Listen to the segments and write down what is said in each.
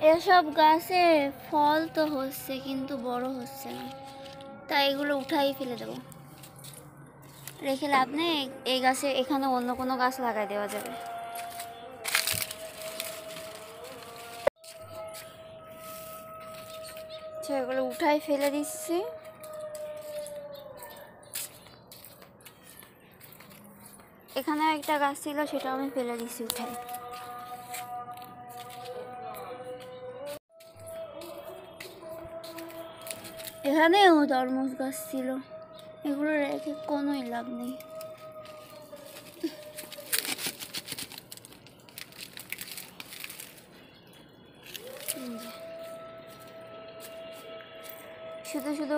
এসব গাছে ফল তো হচ্ছে কিন্তু বড় হচ্ছে না, তাই এগুলো উঠাই ফেলে দেবো। রেখে লাভ নেই, এই গাছে এখানে অন্য কোনো গাছ লাগাই দেওয়া যাবে। এগুলো উঠাই ফেলে দিচ্ছি। এখানে একটা গাছ ছিল, সেটা আমি ফেলে দিচ্ছি উঠাই। এখানেও তরমুজ গাছ ছিল, এগুলো রেখে কোনোই লাভ নেই। শুধু শুধু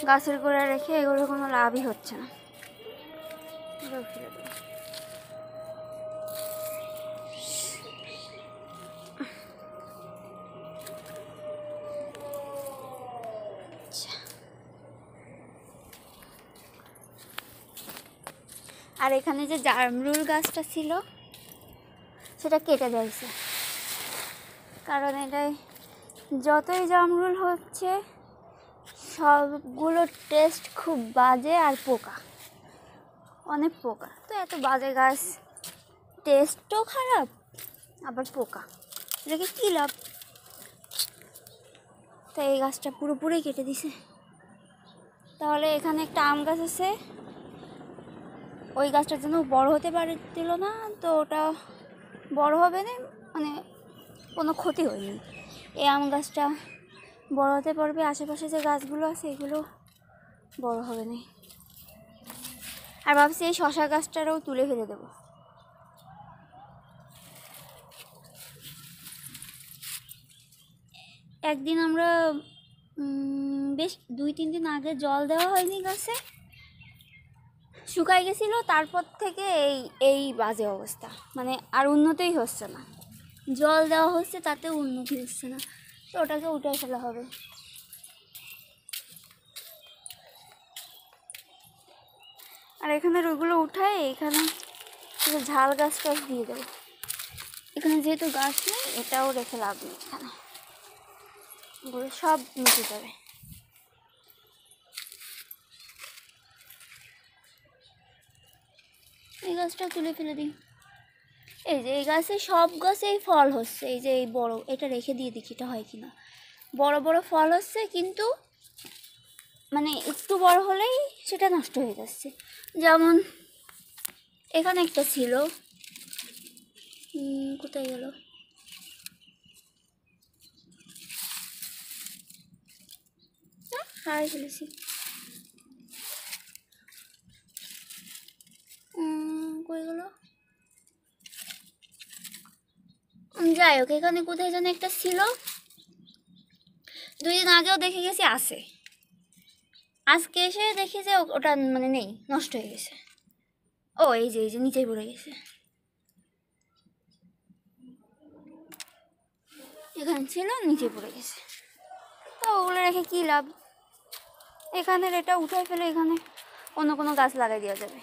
গাছের গোড়া রেখে এগুলো কোনো লাভই হচ্ছে না। আর এখানে যে জামরুল গাছটা ছিল সেটা কেটে দিয়েছে, কারণ এটাই যতই জামরুল হচ্ছে সবগুলো টেস্ট খুব বাজে, আর পোকা, অনেক পোকা। তো এত বাজে গাছ, টেস্টও খারাপ আবার পোকা, এটাকে কী লাভ? তাই এই গাছটা পুরোপুরি কেটে দিছে। তাহলে এখানে একটা আম গাছ আছে, ওই গাছটার জন্য বড় হতে দিল না, তো ওটা বড় হবে না, মানে কোনো ক্ষতি হয়নি। এই আম গাছটা বড় হতে পারবে, আশেপাশে যে গাছগুলো আছে এগুলো বড় হবে না। আর ভাবছি এই শশা গাছটারও তুলে ফেলে দেবো। একদিন আমরা বেশ 2-3 দিন আগে জল দেওয়া হয়নি গাছে, শুকাই গেছিলো, তারপর থেকে এই বাজে অবস্থা, মানে আর উন্নতিই হচ্ছে না। জল দেওয়া হচ্ছে তাতেও উন্নতি হচ্ছে না, তো ওটাকে উঠে ফেলা হবে। আর এখানে ওইগুলো উঠায় এখানে ঝাল গাছ টাছ দিয়ে দেবো। এখানে যেহেতু গাছ নেই, এটাও রেখে লাভ নেই, এখানে সব মিটে যাবে। এই গাছটা তুলে ফেলে দিই। এই যে এই গাছে সব গাছেই ফল হচ্ছে, এই যে এই বড়, এটা রেখে দিয়ে দেখি এটা হয় কিনা। বড় বড় ফল হচ্ছে, কিন্তু মানে একটু বড় হলেই সেটা নষ্ট হয়ে যাচ্ছে। যেমন এখানে একটা ছিল, কোথায় গেল? হারিয়ে ফেলেছি। কই গেল? যাই হোক, এখানে কোথায় যেন একটা ছিল, 2 দিন আগেও দেখে গেছি আছে, আজকে এসে দেখি যে ওটা মানে নেই, নষ্ট হয়ে গেছে। ও এই যে নিচেই পড়ে গেছে। এখানে ছিল, নিচে পড়ে গেছে, তো ওগুলো রেখে কী লাভ? এখানের এটা উঠে ফেলে এখানে অন্য কোনো গাছ লাগাই দেওয়া যাবে।